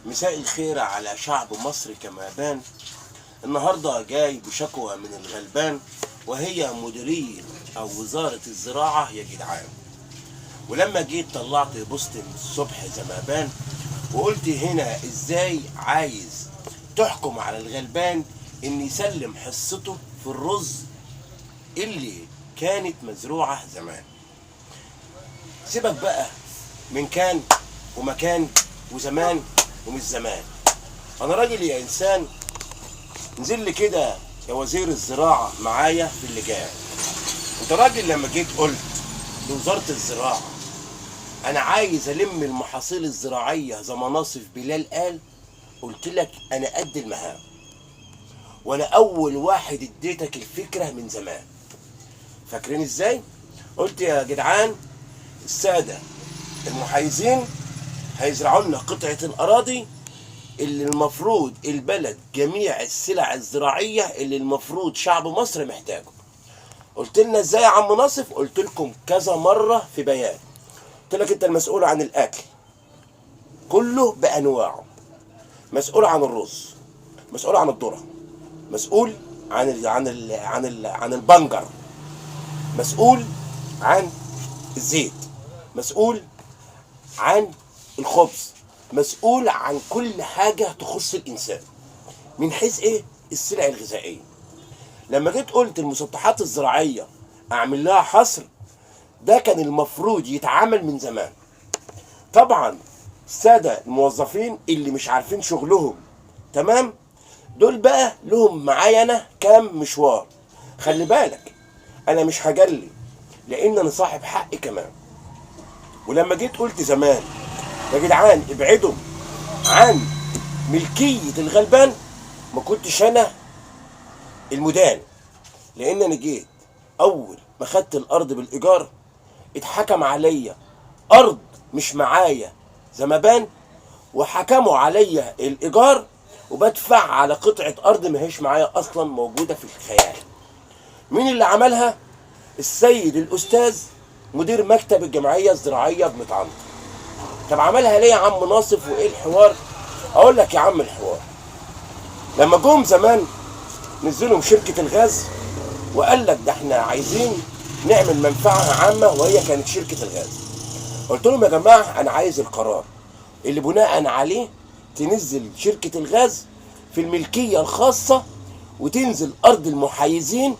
مساء الخير على شعب مصر كما بان. النهارده جاي بشكوى من الغلبان وهي مديرية أو وزارة الزراعة يا جدعان. ولما جيت طلعت بوست الصبح زي ما بان وقلت هنا ازاي عايز تحكم على الغلبان ان يسلم حصته في الرز اللي كانت مزروعة زمان. سيبك بقى من كان ومكان وزمان ومش زمان. انا راجل يا انسان، نزل لي كده يا وزير الزراعة معايا في اللجان. انت راجل لما جيت قلت لوزارة الزراعة انا عايز الم المحاصيل الزراعية زي ما ناصف بلال قال، قلت لك انا قد المهام، وانا اول واحد اديتك الفكرة من زمان. فاكرين ازاي؟ قلت يا جدعان السادة المحايزين هيزرعوا لنا قطعة الأراضي اللي المفروض البلد جميع السلع الزراعية اللي المفروض شعب مصر محتاجه. قلت لنا ازاي يا عم ناصف؟ قلت لكم كذا مرة في بيان، قلت لك انت المسؤول عن الأكل كله بأنواعه، مسؤول عن الرز، مسؤول عن الذرة، مسؤول عن البنجر، مسؤول عن الزيت، مسؤول عن الخبز، مسؤول عن كل حاجة تخص الإنسان من حيث إيه؟ السلع الغذائية. لما جيت قلت المسطحات الزراعية أعمل لها حصر، ده كان المفروض يتعامل من زمان. طبعا السادة الموظفين اللي مش عارفين شغلهم تمام، دول بقى لهم معايا أنا كام مشوار. خلي بالك أنا مش هجلي لأن أنا صاحب حق كمان. ولما جيت قلت زمان يا جدعان ابعدوا عن ملكية الغلبان، ما كنتش انا المدان، لان انا جيت اول ما خدت الارض بالايجار اتحكم عليا ارض مش معايا زي ما بان، وحكموا عليا الايجار وبدفع على قطعة ارض ما هيش معايا اصلا موجودة في الخيال. مين اللي عملها؟ السيد الاستاذ مدير مكتب الجمعية الزراعية بمطعنطة. طب عملها ليه يا عم ناصف وايه الحوار؟ اقول لك يا عم الحوار. لما جم زمان نزلوا شركة الغاز وقال لك ده احنا عايزين نعمل منفعة عامة وهي كانت شركة الغاز. قلت لهم يا جماعة انا عايز القرار اللي بناء عليه تنزل شركة الغاز في الملكية الخاصة وتنزل ارض المحايزين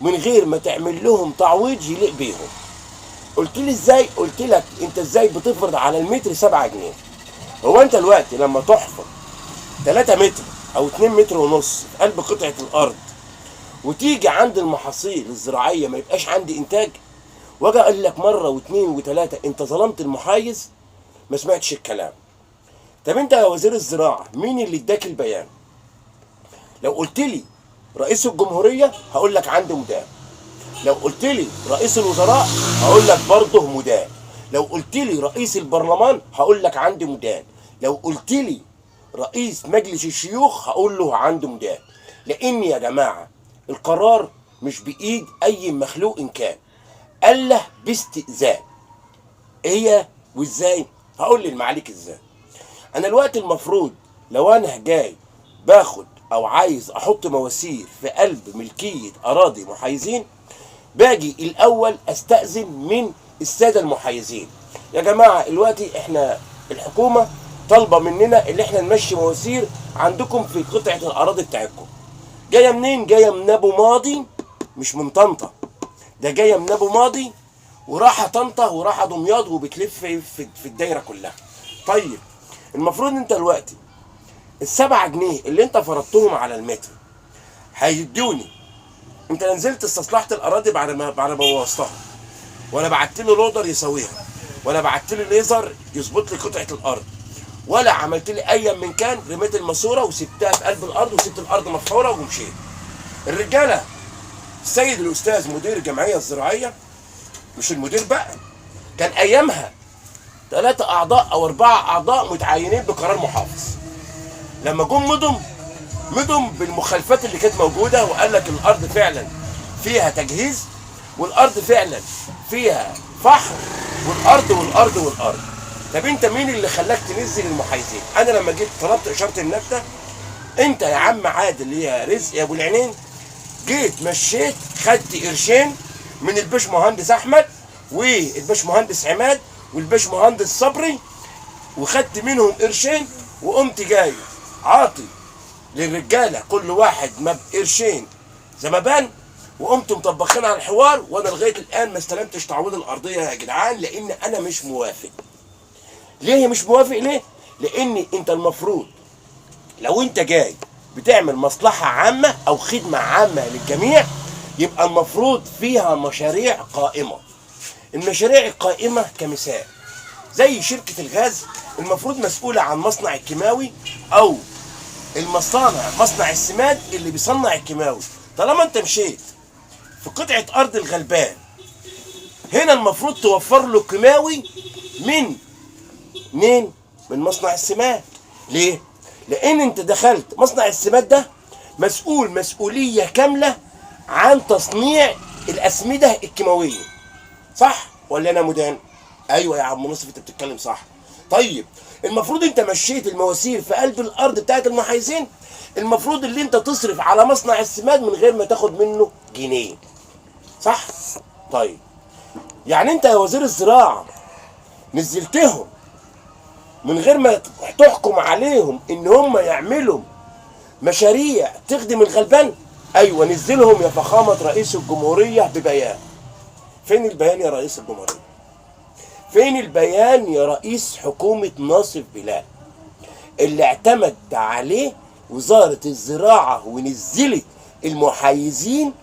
من غير ما تعمل لهم تعويض يليق بيهم. قلت لي ازاي؟ قلت لك انت ازاي بتفرض على المتر 7 جنيه؟ هو انت دلوقتي لما تحفر 3 متر او 2 متر ونص في قلب قطعة الارض وتيجي عند المحاصيل الزراعية ما يبقاش عندي انتاج، واجي اقول لك مرة واثنين وثلاثة انت ظلمت المحايز؟ ما سمعتش الكلام. طب انت يا وزير الزراعة مين اللي اداك البيان؟ لو قلت لي رئيس الجمهورية هقول لك عنده مدان، لو قلت لي رئيس الوزراء هقول لك برضه مدان، لو قلت لي رئيس البرلمان هقول لك عندي مدان، لو قلت لي رئيس مجلس الشيوخ هقول له عنده مدان. لان يا جماعه القرار مش بايد اي مخلوق إن كان الا باستئذان. هي وازاي؟ هقول للمعاليك ازاي. انا الوقت المفروض لو انا جاي باخد او عايز احط مواسير في قلب ملكيه اراضي محايزين، باجي الاول استأذن من السادة المحايزين. يا جماعة دلوقتي احنا الحكومة طالبة مننا اللي احنا نمشي مواسير عندكم في قطعة الاراضي بتاعتكم. جاية منين؟ جاية من ابو ماضي، مش من طنطا، ده جاية من ابو ماضي وراحة طنطا وراحة دمياط وبتلف في الدايرة كلها. طيب المفروض انت دلوقتي ال7 جنيه اللي انت فرضتهم على المتر هيدوني، انت نزلت استصلحت الاراضي بعد ما بوظتها، ولا بعت لي لودر يسويها، ولا بعت لي ليزر يظبط لي قطعه الارض، ولا عملت لي ايا من كان، رميت الماسوره وسبتها في قلب الارض وسبت الارض مفحوره ومشيت. الرجاله السيد الاستاذ مدير الجمعيه الزراعيه، مش المدير بقى، كان ايامها 3 اعضاء او 4 اعضاء متعينين بقرار محافظ. لما جم مضم بالمخالفات اللي كانت موجوده وقال لك الارض فعلا فيها تجهيز والارض فعلا فيها فحر والارض. طب انت مين اللي خلاك تنزل المحايزين؟ انا لما جيت طلبت اشاره النبته، انت يا عم عادل يا رزق يا ابو العينين جيت مشيت خدت قرشين من الباش مهندس احمد والباش مهندس عماد والباش مهندس صبري، وخدت منهم قرشين وقمت جاي عاطي للرجاله كل واحد قرشين زمبان، وقمت مطبخين على الحوار. وانا لغايه الان ما استلمتش تعويض الارضيه يا جدعان، لان انا مش موافق. ليه مش موافق؟ ليه؟ لان انت المفروض لو انت جاي بتعمل مصلحه عامه او خدمه عامه للجميع، يبقى المفروض فيها مشاريع قائمه. المشاريع القائمه كمثال زي شركه الغاز المفروض مسؤوله عن مصنع الكيماوي او مصنع السماد اللي بيصنع الكيماوي. طالما انت مشيت في قطعه ارض الغلبان، هنا المفروض توفر له كيماوي من مصنع السماد. ليه؟ لان انت دخلت مصنع السماد ده مسؤول مسؤوليه كامله عن تصنيع الاسمده الكيماويه، صح ولا انا مدان؟ ايوه يا عم نصف انت بتتكلم صح. طيب المفروض انت مشيت المواسير في قلب الارض بتاعت المحايزين، المفروض اللي انت تصرف على مصنع السماد من غير ما تاخد منه جنيه، صح؟ طيب يعني انت يا وزير الزراعه نزلتهم من غير ما تحكم عليهم ان هم يعملوا مشاريع تخدم الغلبان؟ ايوه نزلهم يا فخامه رئيس الجمهوريه ببيان. فين البيان يا رئيس الجمهوريه؟ فين البيان يا رئيس حكومه ناصف بلال اللي اعتمد عليه وزاره الزراعه ونزلت المحايزين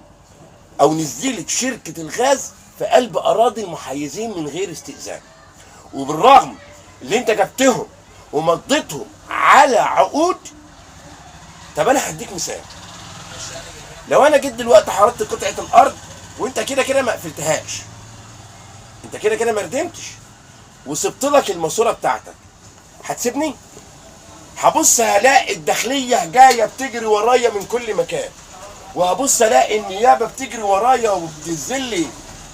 او نزلت شركه الغاز في قلب اراضي المحايزين من غير استئذان؟ وبالرغم اللي انت جبتهم ومضيتهم على عقود. طب انا هديك مثال، لو انا جيت دلوقتي حرضت قطعه الارض وانت كده كده ما قفلتهاش، انت كده كده ما ردمتش وسبت لك الماسوره بتاعتك، هتسيبني؟ هبص هلاقي الداخليه جايه بتجري ورايا من كل مكان، وهبص الاقي النيابه بتجري ورايا وبتنزل لي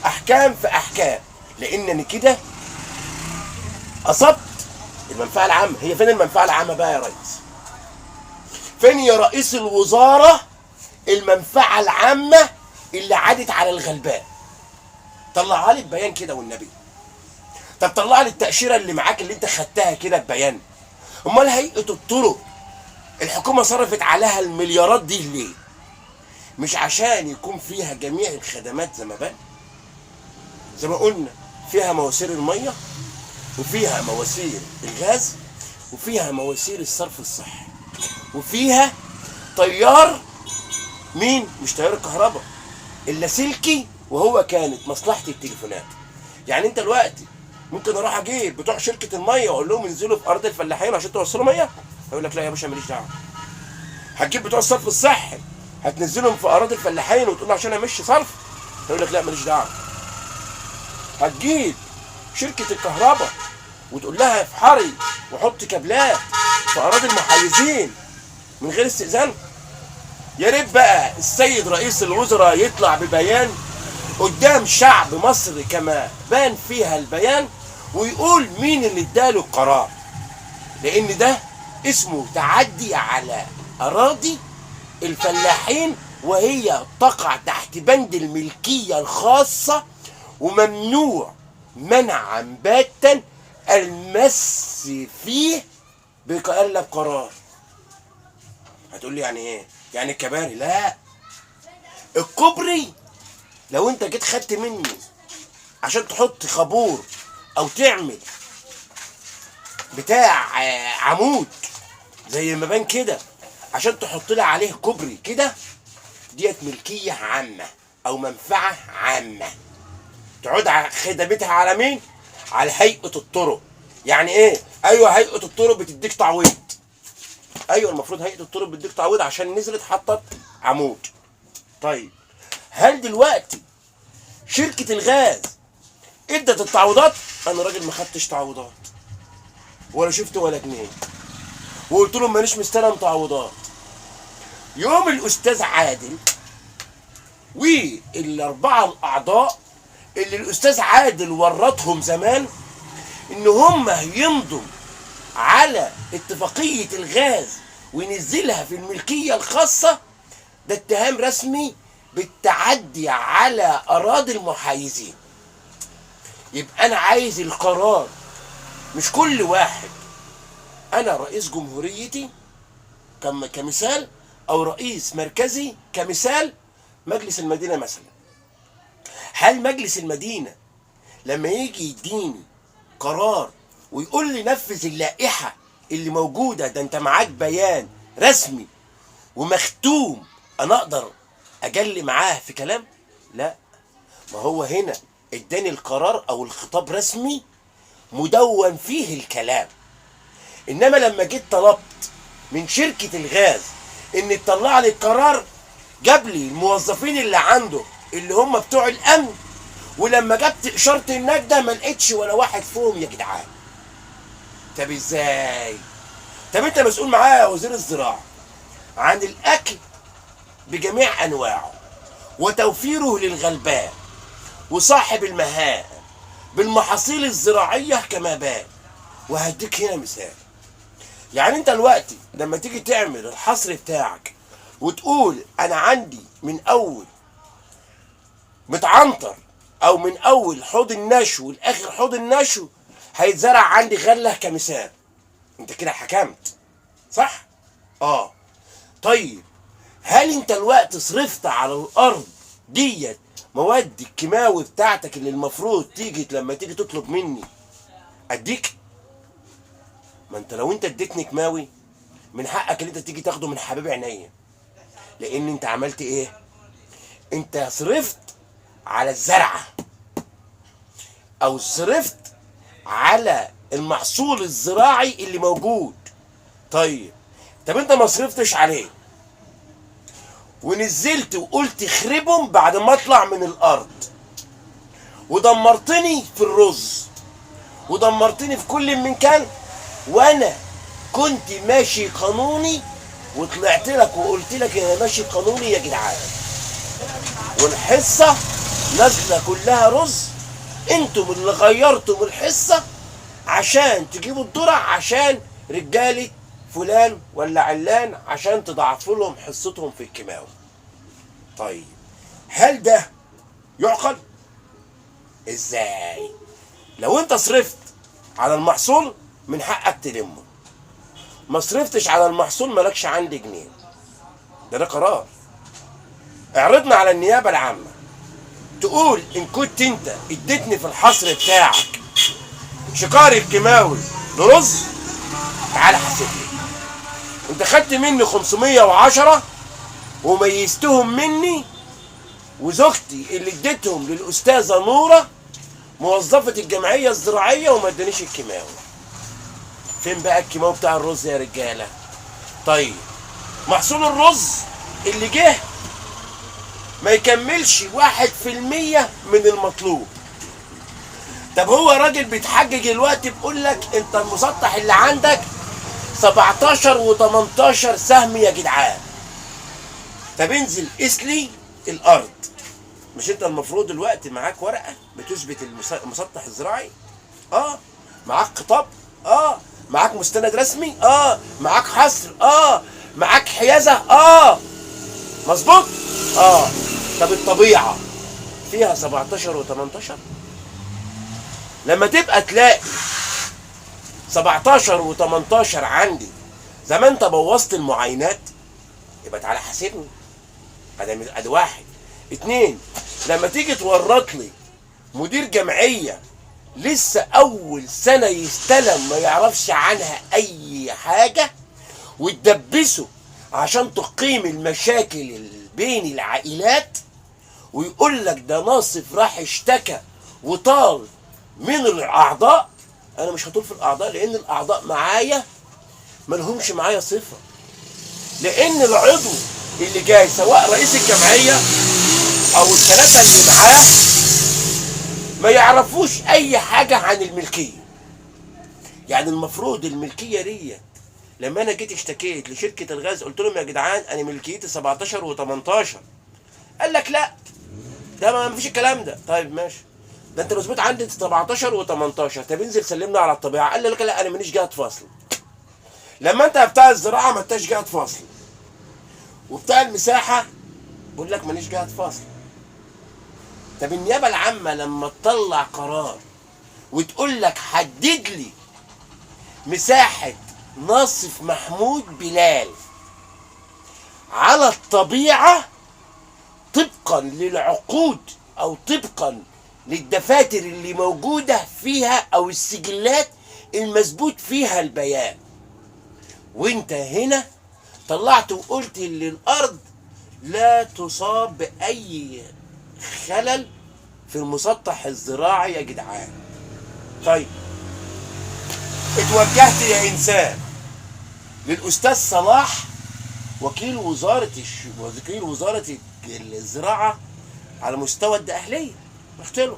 احكام في احكام، لانني كده اصبت المنفعه العامه. هي فين المنفعه العامه بقى يا ريس؟ فين يا رئيس الوزاره المنفعه العامه اللي عادت على الغلبان؟ طلعها لي ببيان كده والنبي. طب طلع لي التاشيره اللي معاك اللي انت خدتها كده ببيان. امال هيئه الطرق الحكومه صرفت عليها المليارات دي ليه؟ مش عشان يكون فيها جميع الخدمات زمبان؟ زي ما قلنا فيها مواسير الميه وفيها مواسير الغاز وفيها مواسير الصرف الصحي وفيها تيار مين؟ مش تيار الكهرباء، اللاسلكي، وهو كانت مصلحه التليفونات. يعني انت دلوقتي ممكن اروح اجيب بتوع شركه الميه واقول لهم انزلوا في ارض الفلاحين عشان توصلوا ميه؟ هيقول لك لا يا باشا ماليش دعوه. هتجيب بتوع الصرف الصحي هتنزلهم في اراضي الفلاحين وتقول له عشان امشي صرف؟ هيقول لك لا ماليش دعوه. هتجيب شركه الكهرباء وتقول لها افحري وحطي كابلات في اراضي المحايزين من غير استئذان؟ يا ريت بقى السيد رئيس الوزراء يطلع ببيان قدام شعب مصر كما بان فيها البيان ويقول مين اللي اداله القرار، لان ده اسمه تعدي على اراضي الفلاحين وهي تقع تحت بند الملكيه الخاصه، وممنوع منعا باتا المس فيه بقلب قرار. هتقول لي يعني ايه؟ يعني الكباري؟ لا، الكوبري لو انت جيت خدت مني عشان تحط خابور او تعمل بتاع عمود زي ما بان كده عشان تحط لي عليه كوبري كده، ديت ملكيه عامه او منفعه عامه تعود خدمتها على مين؟ على هيئه الطرق. يعني ايه؟ ايوه هيئه الطرق بتديك تعويض. ايوه المفروض هيئه الطرق بتديك تعويض عشان نزلت حطت عمود. طيب هل دلوقتي شركه الغاز ادت التعويضات؟ انا راجل ما خدتش تعويضات ولا شفت ولا جنيه، وقلت لهم مانيش مستلم تعويضات. يوم الاستاذ عادل والاربعه الاعضاء اللي الاستاذ عادل ورطهم زمان ان هم يمضوا على اتفاقية الغاز وينزلها في الملكية الخاصة، ده اتهام رسمي بالتعدي على اراضي المحايزين. يبقى انا عايز القرار، مش كل واحد، انا رئيس جمهوريتي كمثال او رئيس مركزي كمثال، مجلس المدينة مثلا، هل مجلس المدينة لما يجي يديني قرار ويقول لي نفذ اللائحة اللي موجودة، ده انت معاك بيان رسمي ومختوم، انا اقدر اجلي معاه في كلام؟ لا، ما هو هنا اداني القرار او الخطاب رسمي مدون فيه الكلام. انما لما جيت طلبت من شركة الغاز ان تطلع لي القرار، جاب لي الموظفين اللي عنده اللي هم بتوع الامن، ولما جبت اشارة النجدة ما لقيتش ولا واحد فيهم يا جدعان. طب ازاي؟ طب انت مسؤول معايا يا وزير الزراعة عن الاكل بجميع انواعه وتوفيره للغلبان وصاحب المهام بالمحاصيل الزراعية كما بان. وهديك هنا مثال، يعني انت دلوقتي لما تيجي تعمل الحصر بتاعك وتقول انا عندي من اول متعنطر او من اول حوض النشو لاخر حوض النشو هيتزرع عندي غله كمثال، انت كده حكمت صح؟ طيب هل انت الوقت صرفت على الارض ديت مواد الكيماوي بتاعتك اللي المفروض تيجي لما تيجي تطلب مني اديك؟ ما انت لو انت اديتني كيماوي من حقك ان انت تيجي تاخده من حبيب عينيا، لان انت عملت ايه؟ انت صرفت على الزرعه او صرفت على المحصول الزراعي اللي موجود. طب انت ما صرفتش عليه ونزلت وقلت خربهم بعد ما اطلع من الارض، ودمرتني في الرز ودمرتني في كل من كان، وانا كنت ماشي قانوني وطلعت لك وقلت لك انا ماشي قانوني يا جدعان، والحصه نازله كلها رز، انتم اللي غيرتم الحصه عشان تجيبوا الذره عشان رجاله فلان ولا علان عشان تضاعفوا لهم حصتهم في الكيماوي. طيب هل ده يعقل؟ ازاي؟ لو انت صرفت على المحصول من حقك تلمه، ما صرفتش على المحصول مالكش عندي جنيه. ده قرار. اعرضنا على النيابه العامه تقول ان كنت انت اديتني في الحصر بتاعك شكاري الكيماوي لرز، تعالى حاسبني. انت خدت مني 510 وميزتهم مني، وزوجتي اللي اديتهم للاستاذه نوره موظفه الجمعيه الزراعيه وما ادانيش الكيماوي. فين بقى الكيماوي بتاع الرز يا رجاله؟ طيب محصول الرز اللي جه ما يكملش 1% من المطلوب. طب هو راجل بيتحجج دلوقتي بيقول لك انت المسطح اللي عندك 17 و18 سهم يا جدعان. طب انزل قيس لي الارض. مش انت المفروض دلوقتي معاك ورقه بتثبت المسطح الزراعي؟ معاك خطاب؟ معاك مستند رسمي؟ معاك حصر؟ معاك حيازه؟ مظبوط؟ طب الطبيعه فيها 17 و18؟ لما تبقى تلاقي 17 و18 عندي زي ما انت بوظت المعاينات، يبقى تعالى حاسبني. ادي واحد. 2، لما تيجي تورط لي مدير جمعيه لسه اول سنه يستلم ما يعرفش عنها اي حاجه وتدبسه عشان تقيم المشاكل بين العائلات، ويقول لك ده ناصف راح اشتكى وطال من الاعضاء، انا مش هطول في الاعضاء لان الاعضاء معايا ملهمش معايا صفه، لان العضو اللي جاي سواء رئيس الجمعيه او الثلاثه اللي معاه ما يعرفوش اي حاجه عن الملكيه. يعني المفروض الملكيه ديت لما انا جيت اشتكيت لشركه الغاز قلت لهم يا جدعان انا ملكيتي 17 و18، قال لك لا ده ما فيش الكلام ده. طيب ماشي، ده انت مظبوط عندي 17 و18. طب انزل سلمنا على الطبيعه. قال لي لك لا انا ماليش جهه فصل. لما انت بتاع الزراعه ما انتش جهه فصل، وبتاع المساحه بقول لك ماليش جهه فصل. طب النيابه العامه لما تطلع قرار وتقول لك حدد لي مساحه ناصف محمود بلال على الطبيعه طبقا للعقود او طبقا للدفاتر اللي موجوده فيها او السجلات المثبوت فيها البيان، وانت هنا طلعت وقلت ان الارض لا تصاب باي خلل في المسطح الزراعي يا جدعان. طيب اتوجهت يا انسان للاستاذ صلاح وكيل وزاره الزراعه على مستوى الدقهليه، رحت له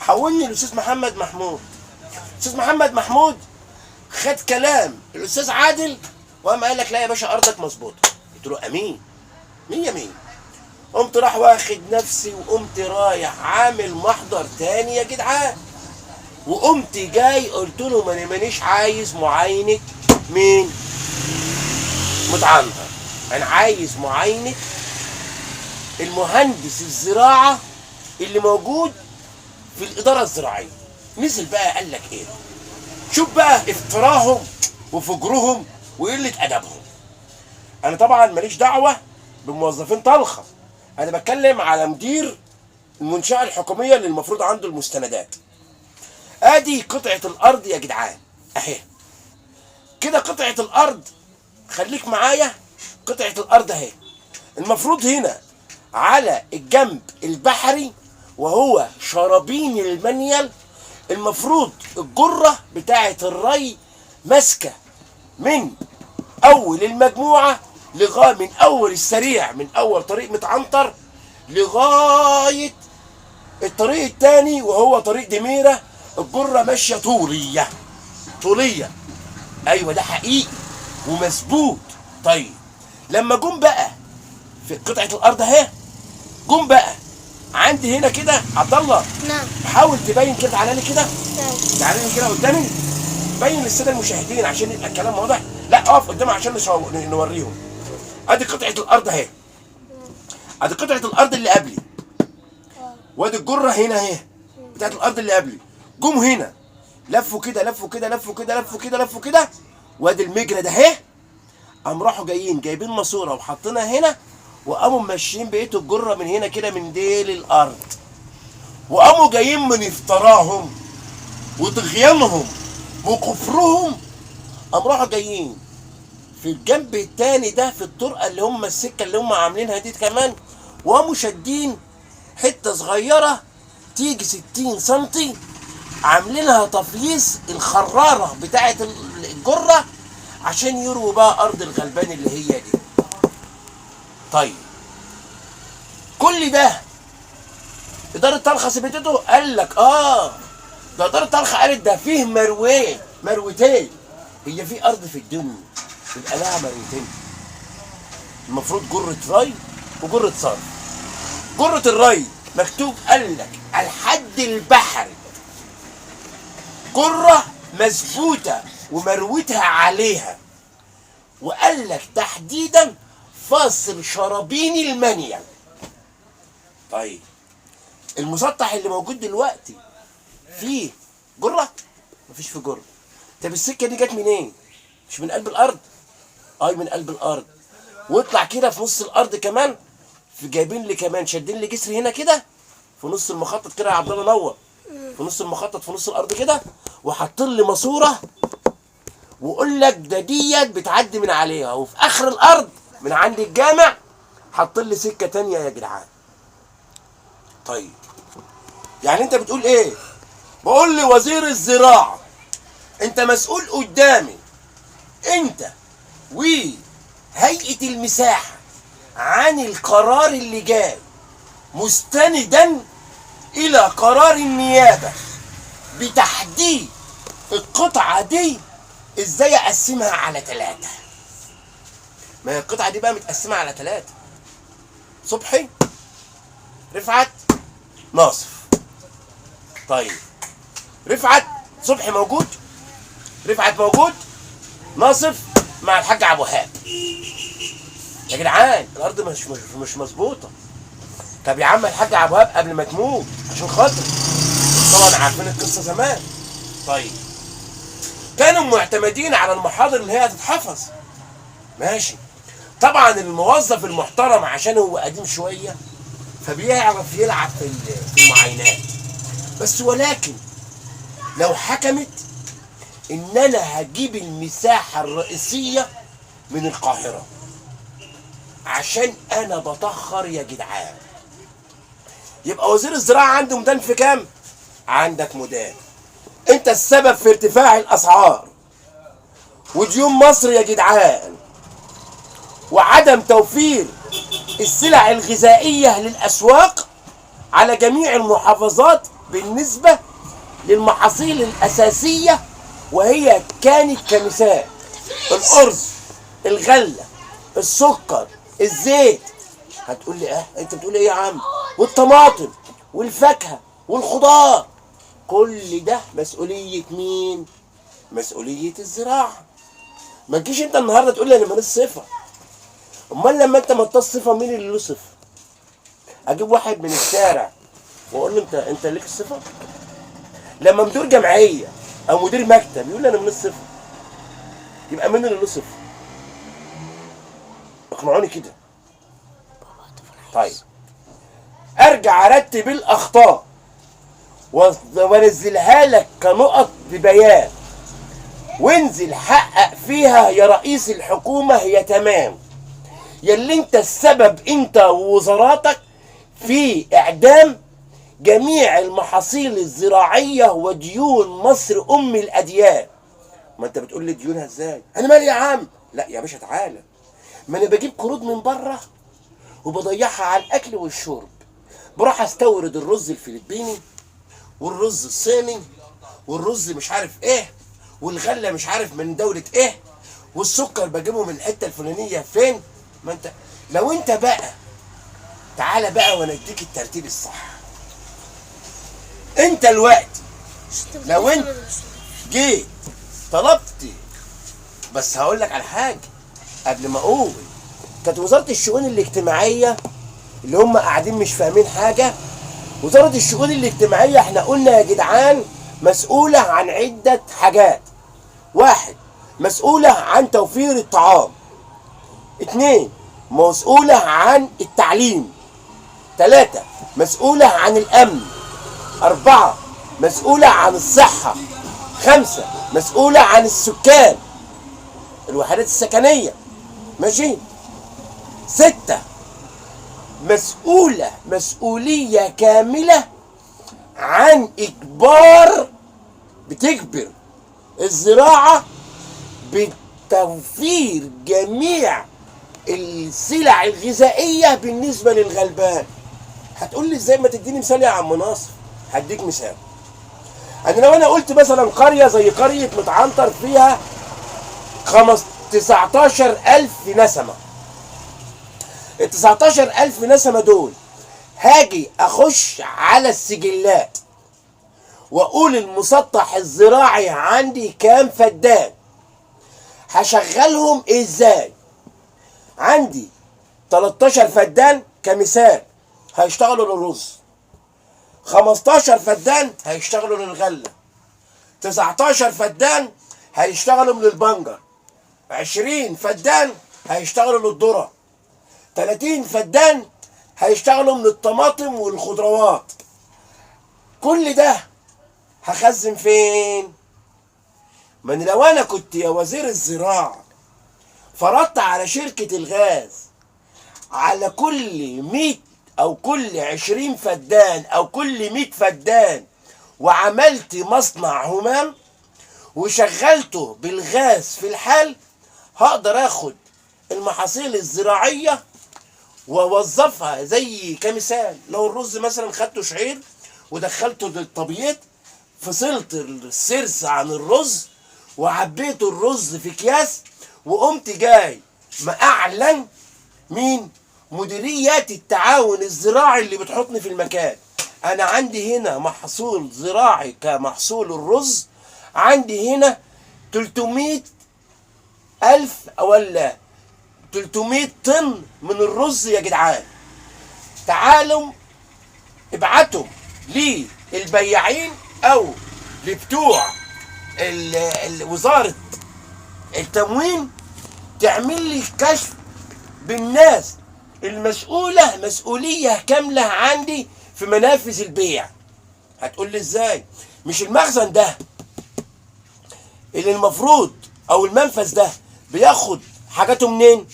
حولني الاستاذ محمد محمود. الاستاذ محمد محمود خد كلام الاستاذ عادل وقام قال لك لا يا باشا ارضك مظبوطه. قلت له امين 100. قمت راح واخد نفسي وقمت رايح عامل محضر تاني يا جدعان، وقمت جاي قلت له مانيش عايز معاينه مين متعنتر، انا عايز معاينه المهندس الزراعه اللي موجود في الاداره الزراعيه. نزل بقى قال لك ايه، شوف بقى افتراهم وفجرهم وقله ادبهم. انا طبعا ماليش دعوه بموظفين طلخه، انا بتكلم على مدير المنشاه الحكوميه اللي المفروض عنده المستندات. ادي قطعه الارض يا جدعان اهي كده، قطعه الارض خليك معايا، قطعه الارض اهي. المفروض هنا على الجنب البحري وهو شرابين المنيل، المفروض الجره بتاعه الري ماسكه من اول المجموعه لغايه من اول السريع، من اول طريق متعنتر لغايه الطريق الثاني وهو طريق دميره، الجره ماشيه طوليه. ايوه ده حقيقي ومثبوت. طيب لما جم بقى في قطعه الارض اهي، جم بقى عندي هنا كده عبد الله. نعم. حاول تبين كده، تعالى لي كده. نعم. تعالى لي كده قدامي، بين للساده المشاهدين عشان يبقى الكلام واضح. لا اقف قدامي عشان نوريهم. ادي قطعه الارض اهي، ادي قطعه الارض اللي قبلي، وادي الجره هنا اهي بتاعت الارض اللي قبلي. جم هنا لفوا كده، وادي المجرى ده اهي. قام راحوا جايبين ماسوره وحاطينها هنا، وقاموا ماشيين بقيه الجره من هنا كده من ديل الارض، وقاموا جايين من افتراهم وطغيانهم وكفرهم، قام راحوا جايين في الجنب التاني ده في الطرقه اللي هم السكه اللي هم عاملينها دي كمان، وقاموا شادين حته صغيره تيجي 60 سنتي، عاملينها تفليس الخراره بتاعه الجره عشان يرووا بقى ارض الغلبان اللي هي دي. طيب كل ده اداره طلخه سبتته؟ قال لك ده اداره طلخه قالت ده فيه مروتين. هي في ارض في الدنيا يبقى لها مروتين؟ المفروض جره ري وجره صرف. جره الري مكتوب قال لك الحد البحري جره مثبوته ومروتها عليها، وقال لك تحديدا فاصل شرابين المنيل. طيب المسطح اللي موجود دلوقتي فيه جره؟ مفيش فيه جره. طب السكه دي جت منين؟ مش من قلب الارض؟ من قلب الارض. واطلع كده في نص الارض كمان، في جايبين لي كمان شادين لي جسر هنا كده في نص المخطط كده يا عبد الله نور، في نص المخطط في نص الارض كده، وحاطين لي ماسوره وقول لك ده ديت بتعدي من عليها، وفي اخر الارض من عند الجامع حاطين لي سكه تانيه يا جدعان. طيب يعني انت بتقول ايه؟ بقول لي وزير الزراعه انت مسؤول قدامي انت وهيئه المساحه عن القرار اللي جاي مستندا الى قرار النيابه بتحديد القطعه دي ازاي اقسمها على 3. ما هي القطعه دي بقى متقسمه على 3: صبحي، رفعت، ناصف. طيب رفعت صبحي موجود؟ رفعت موجود؟ ناصف مع الحاج عبد الوهاب. يا جدعان الارض مش مظبوطه. طب يا عم الحاج عبد الوهاب قبل ما تموت عشان خاطر، طبعا عارفين القصه زمان. طيب كانوا معتمدين على المحاضر اللي هي هتتحفظ، ماشي. طبعا الموظف المحترم عشان هو قديم شويه فبيعرف يلعب في المعاينات بس، ولكن لو حكمت ان انا هجيب المساحه الرئيسيه من القاهره عشان انا بطخر يا جدعان، يبقى وزير الزراعه عنده ميدان في كام؟ عندك ميدان. انت السبب في ارتفاع الاسعار وديون مصر يا جدعان، وعدم توفير السلع الغذائيه للاسواق على جميع المحافظات بالنسبه للمحاصيل الاساسيه، وهي كانت كمثال الارز، الغله، السكر، الزيت. هتقول لي انت بتقول ايه يا عم؟ والطماطم والفاكهه والخضار، كل ده مسؤوليه مين؟ مسؤوليه الزراعه. ما تجيش انت النهارده تقول لي انا ماليش صفه. امال لما انت ما صفه مين اللي له صفه؟ اجيب واحد من الشارع واقول له انت ليك الصفه؟ لما مدير جمعيه او مدير مكتب يقول لي انا ماليش صفه، يبقى مين اللي له صفه؟ اقنعوني كده. طيب ارجع ارتب الاخطاء وانزلها لك كنقط ببيان، وانزل حقق فيها يا رئيس الحكومه هي تمام، يلي انت السبب انت ووزاراتك في اعدام جميع المحاصيل الزراعيه وديون مصر ام الاديان. ما انت بتقول لي ديونها ازاي؟ انا مالي يا عم؟ لا يا باشا تعالى، ما انا بجيب قروض من بره وبضيعها على الاكل والشرب، بروح استورد الرز الفلبيني والرز الصيني والرز مش عارف ايه والغله مش عارف من دوله ايه، والسكر بجيبه من الحته الفلانيه فين. ما انت لو انت بقى تعالى بقى وانا اديك الترتيب الصح. انت الوقت لو انت جيت طلبت، بس هقول لك على حاجه قبل ما اقول، كانت وزاره الشؤون الاجتماعيه اللي هم قاعدين مش فاهمين حاجه، وزاره الشؤون الاجتماعيه احنا قلنا يا جدعان مسؤوله عن عده حاجات. واحد، مسؤوله عن توفير الطعام. اتنين، مسؤوله عن التعليم. تلاته، مسؤوله عن الامن. اربعه، مسؤوله عن الصحه. خمسه، مسؤوله عن السكان الوحدات السكنيه، ماشي. سته، مسؤولة مسؤولية كاملة عن بتجبر الزراعة بتوفير جميع السلع الغذائية بالنسبة للغلبان. هتقول لي ازاي؟ ما تديني مثال يا عم ناصر. هديك مثال. لو انا قلت مثلا قرية زي قرية متعنطر فيها 19,000 نسمة، ال 19,000 نسمة دول هاجي اخش على السجلات واقول المسطح الزراعي عندي كام فدان، هشغلهم ازاي؟ عندي 13 فدان كمثال هيشتغلوا للرز، 15 فدان هيشتغلوا للغلة، 19 فدان هيشتغلوا للبنجر، 20 فدان هيشتغلوا للذرة، 30 فدان هيشتغلوا من الطماطم والخضروات. كل ده هخزن فين؟ من لو انا كنت يا وزير الزراعة فرضت على شركة الغاز على كل 100 او كل 20 فدان او كل 100 فدان وعملت مصنع همام وشغلته بالغاز في الحال، هقدر اخد المحاصيل الزراعية ووظفها زي كمثال. لو الرز مثلا خدته شعير ودخلته للطبيخ، فصلت السرس عن الرز وعبيته الرز في اكياس، وقمت جاي مأعلن مين؟ مديريات التعاون الزراعي اللي بتحطني في المكان. انا عندي هنا محصول زراعي كمحصول الرز، عندي هنا 300 ألف ولا 300 طن من الرز يا جدعان. تعالوا ابعتوا للبياعين او لبتوع وزارة التموين تعمل لي كشف بالناس المسؤولة مسؤولية كاملة عندي في منافذ البيع. هتقول لي ازاي؟ مش المخزن ده اللي المفروض او المنفذ ده بياخد حاجاته منين؟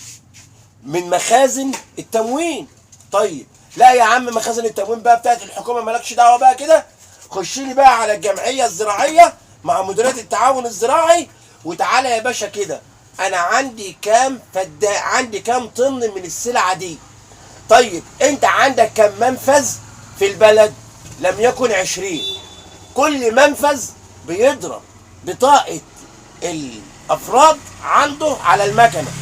من مخازن التموين. طيب لا يا عم، مخازن التموين بقى بتاعت الحكومة مالكش دعوة بقى كده. خش لي بقى على الجمعية الزراعية مع مديرية التعاون الزراعي وتعالى يا باشا كده، انا عندي كام عندي كام طن من السلعة دي. طيب انت عندك كام منفذ في البلد؟ لم يكن 20. كل منفذ بيضرب بطاقة الافراد عنده على المكنة،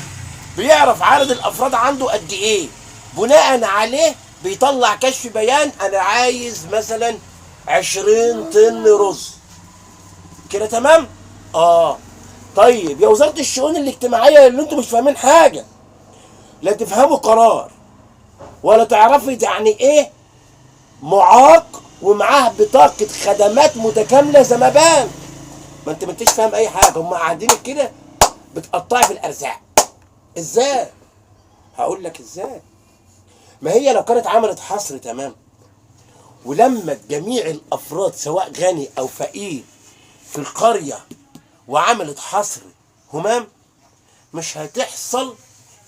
بيعرف عدد الافراد عنده قد ايه، بناء عليه بيطلع كشف بيان انا عايز مثلا 20 طن رز كده. تمام؟ طيب يا وزارة الشؤون الاجتماعية اللي انتوا مش فاهمين حاجة، لا تفهموا قرار ولا تعرفوا يعني ايه معاق ومعاه بطاقة خدمات متكاملة زمبان. ما انتش فاهم اي حاجة، هم قاعدين كده بتقطعي في الارزاق. ازاي؟ هقول لك ازاي. ما هي لو كانت عملت حصر تمام ولمت جميع الافراد سواء غني او فقير في القرية وعملت حصر همام، مش هتحصل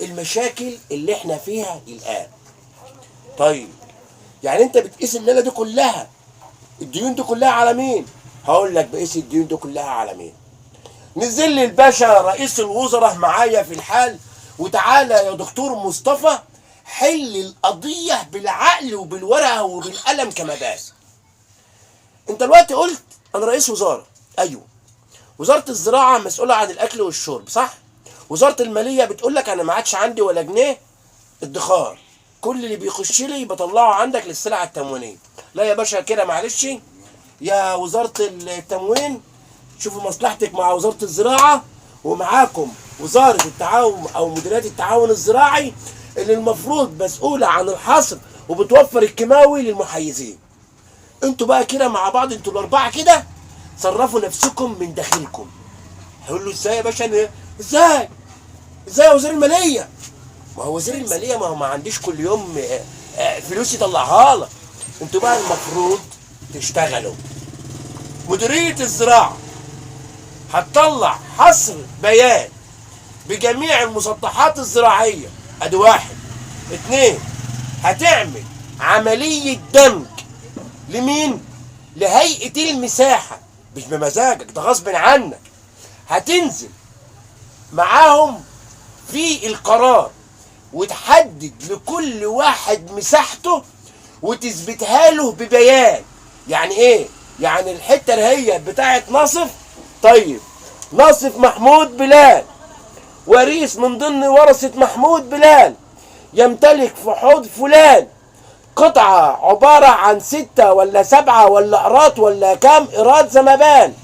المشاكل اللي احنا فيها الان. طيب يعني انت بتقيس الليله دي كلها، الديون دي كلها على مين؟ هقول لك بقيس الديون دي كلها على مين. نزل لي الباشا رئيس الوزراء معايا في الحال، وتعالى يا دكتور مصطفى حل القضيه بالعقل وبالورقه وبالقلم كما باس. انت دلوقتي قلت انا رئيس وزاره، ايوه. وزاره الزراعه مسؤوله عن الاكل والشرب، صح؟ وزاره الماليه بتقول لك انا ما عادش عندي ولا جنيه ادخار، كل اللي بيخش لي بطلعه عندك للسلع التموينيه. لا يا باشا كده معلش يا وزاره التموين، شوفوا مصلحتك مع وزاره الزراعه، ومعاكم وزاره التعاون او مديريه التعاون الزراعي اللي المفروض مسؤوله عن الحصر وبتوفر الكيماوي للمحيزين. انتوا بقى كده مع بعض، انتوا الاربعه كده صرفوا نفسكم من داخلكم. هيقول له ازاي يا باشا؟ ازاي يا وزير الماليه؟ ما هو وزير الماليه ما هو ما عنديش كل يوم فلوس يطلعها لك. انتوا بقى المفروض تشتغلوا. مديريه الزراعه هتطلع حصر بيان بجميع المسطحات الزراعيه، ادي 1. 2، هتعمل عمليه دمج لمين؟ لهيئه المساحه، مش بمزاجك، ده غصب عنك. هتنزل معاهم في القرار وتحدد لكل واحد مساحته وتثبتها له ببيان. يعني ايه؟ يعني الحته اللي هي بتاعت ناصف، طيب ناصف محمود بلال وريث من ضمن ورثه محمود بلال يمتلك في حوض فلان قطعه عباره عن 6 ولا 7 ولا قراط ولا كام قراط زمبان،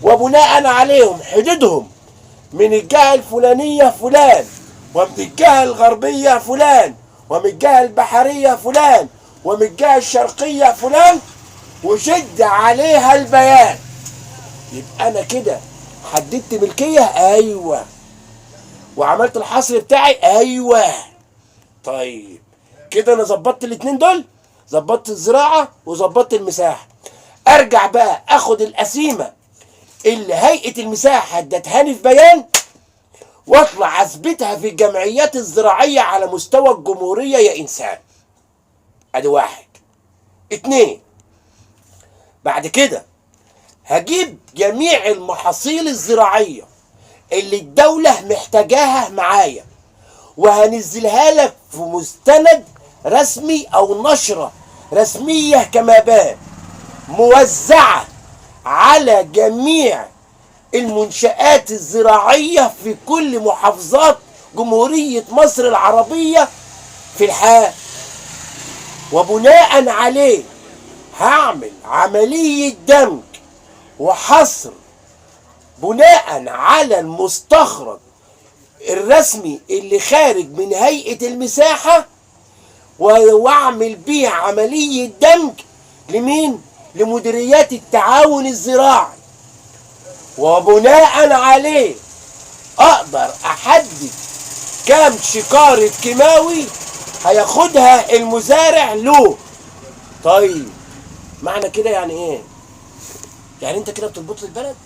وبناء عليهم حدودهم من الجهه الفلانيه فلان، ومن الجهه الغربيه فلان، ومن الجهه البحريه فلان، ومن الجهه الشرقيه فلان، وشد عليها البيان. يبقى انا كده حددت ملكيه، ايوه، وعملت الحصر بتاعي، ايوه. طيب كده انا ظبطت الاتنين دول، ظبطت الزراعه وظبطت المساحه. ارجع بقى اخد القسيمه اللي هيئه المساحه ادتهاني في بيان واطلع اثبتها في الجمعيات الزراعيه على مستوى الجمهوريه يا انسان. ادي 1. 2، بعد كده هجيب جميع المحاصيل الزراعيه اللي الدوله محتاجاها معايا وهنزلها لك في مستند رسمي او نشره رسميه كما بان، موزعه على جميع المنشآت الزراعية في كل محافظات جمهورية مصر العربية في الحال. وبناء عليه هعمل عملية دمج وحصر بناء على المستخرج الرسمي اللي خارج من هيئة المساحة، واعمل بيه عملية دمج لمين؟ لمديريات التعاون الزراعي، وبناء عليه اقدر احدد كام شكارة كيماوي هياخدها المزارع له. طيب معنى كده يعني ايه؟ يعني انت كده بتربط لي البلد؟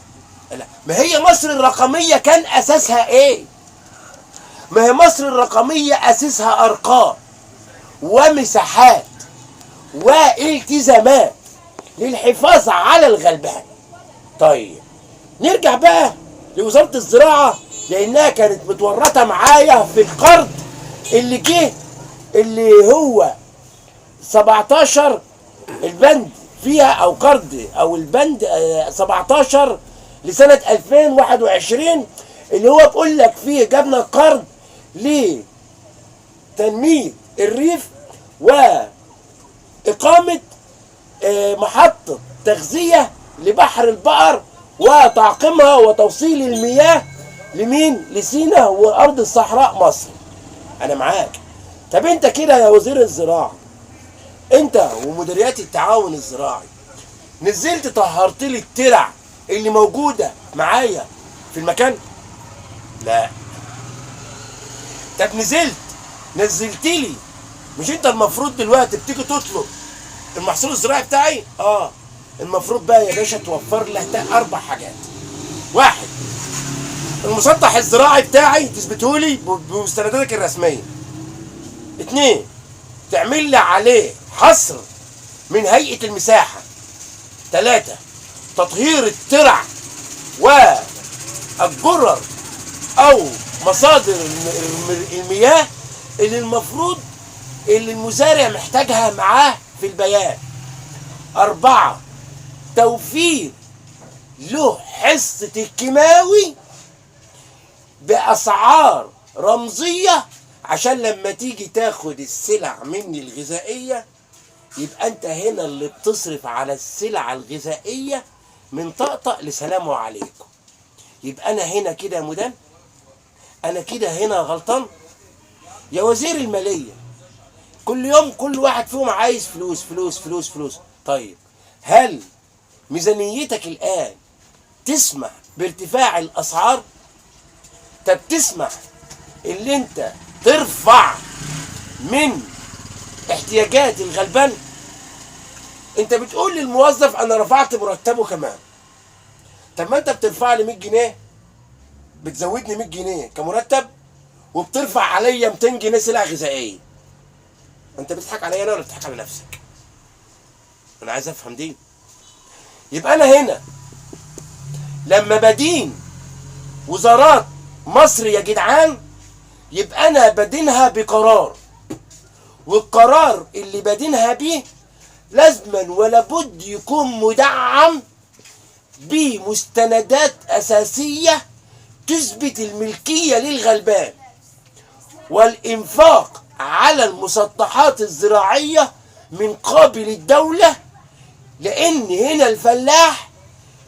لا، ما هي مصر الرقمية كان اساسها ايه؟ ما هي مصر الرقمية اساسها ارقام ومساحات والتزامات للحفاظ على الغلبان. طيب نرجع بقى لوزارة الزراعة، لانها كانت متورطة معايا في القرض اللي جه، اللي هو 17 البند فيها، او قرض او البند 17 لسنة 2021، اللي هو بقول لك فيه جبنا قرض لتنمية الريف وإقامة محطة تغذية لبحر البقر وتعقيمها وتوصيل المياه لمين؟ لسينا وأرض الصحراء مصر. أنا معاك. طب أنت كده يا وزير الزراعة، أنت ومديريات التعاون الزراعي نزلت طهرت لي الترع اللي موجودة معايا في المكان؟ لا. طب نزلت لي، مش انت المفروض دلوقتي بتيجي تطلب المحصول الزراعي بتاعي؟ المفروض بقى يا باشا توفر له 4 حاجات. 1، المسطح الزراعي بتاعي تثبته لي بمستنداتك الرسميه. 2، تعمل لي عليه حصر من هيئة المساحة. 3، تطهير الترع والجرر او مصادر المياه اللي المفروض اللي المزارع محتاجها معاه في البيان. 4، توفير له حصة الكيماوي بأسعار رمزية، عشان لما تيجي تاخد السلع مني الغذائية يبقى انت هنا اللي بتصرف على السلع الغذائية من طقطق لسلام عليكم. يبقى انا هنا كده يا مدان، انا كده هنا غلطان يا وزير المالية. كل يوم كل واحد فيهم عايز فلوس فلوس فلوس فلوس. طيب هل ميزانيتك الآن تسمح بارتفاع الأسعار؟ طب تسمح اللي انت ترفع من احتياجات الغلبان؟ انت بتقول للموظف انا رفعت مرتبه كمان. طب ما انت بترفع لي 100 جنيه، بتزودني 100 جنيه كمرتب، وبترفع عليا 200 جنيه سلع غذائيه. انت بتضحك عليا انا ولا بتضحك على نفسك؟ انا عايز افهم دي. يبقى انا هنا لما بدين وزارات مصر يا جدعان، يبقى انا بدينها بقرار، والقرار اللي بدينها بيه لازما ولا بد يكون مدعم بمستندات اساسيه تثبت الملكيه للغلبان والانفاق على المسطحات الزراعيه من قابل الدوله، لان هنا الفلاح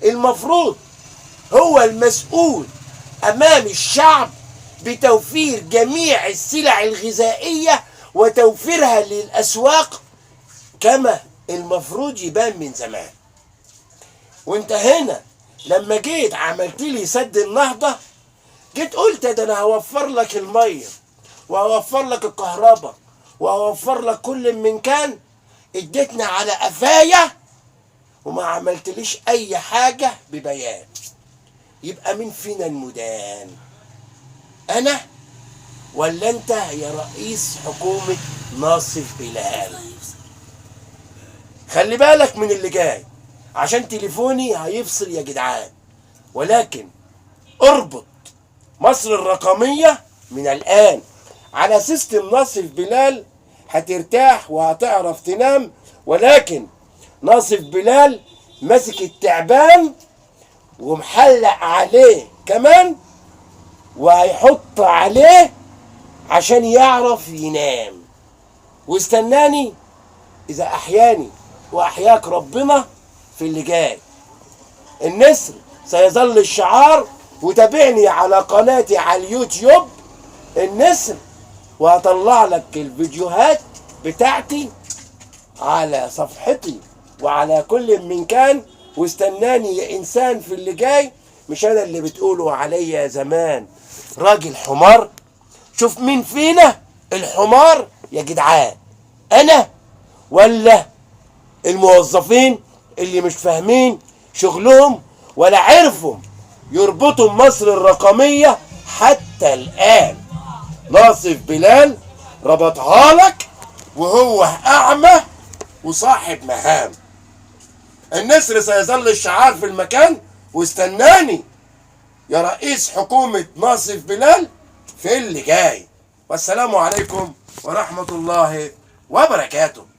المفروض هو المسؤول امام الشعب بتوفير جميع السلع الغذائيه وتوفيرها للاسواق كما المفروض يبان من زمان. وانت هنا لما جيت عملت لي سد النهضه، جيت قلت ده انا هوفر لك الميه وهوفر لك الكهرباء وهوفر لك كل من كان، اديتنا على قفايا وما عملتليش اي حاجه ببيان. يبقى مين فينا المدان؟ انا ولا انت يا رئيس حكومه ناصف بلال؟ خلي بالك من اللي جاي عشان تليفوني هيفصل يا جدعان. ولكن اربط مصر الرقميه من الان على سيستم ناصف بلال، هترتاح وهتعرف تنام. ولكن ناصف بلال ماسك التعبان ومحلق عليه كمان، وهيحط عليه عشان يعرف ينام. واستناني اذا احياني وأحياك ربنا في اللي جاي. النسر سيظل الشعار، وتابعني على قناتي على اليوتيوب النسر، وهطلع لك الفيديوهات بتاعتي على صفحتي وعلى كل من كان. واستناني يا إنسان في اللي جاي. مش أنا اللي بتقولوا عليا زمان راجل حمار؟ شوف مين فينا الحمار يا جدعان، أنا ولا الموظفين اللي مش فاهمين شغلهم ولا عرفوا يربطوا مصر الرقمية حتى الآن. ناصف بلال ربطها لك وهو أعمى وصاحب مهام. النسر سيظل الشعار في المكان، واستناني يا رئيس حكومة ناصف بلال في اللي جاي. والسلام عليكم ورحمة الله وبركاته.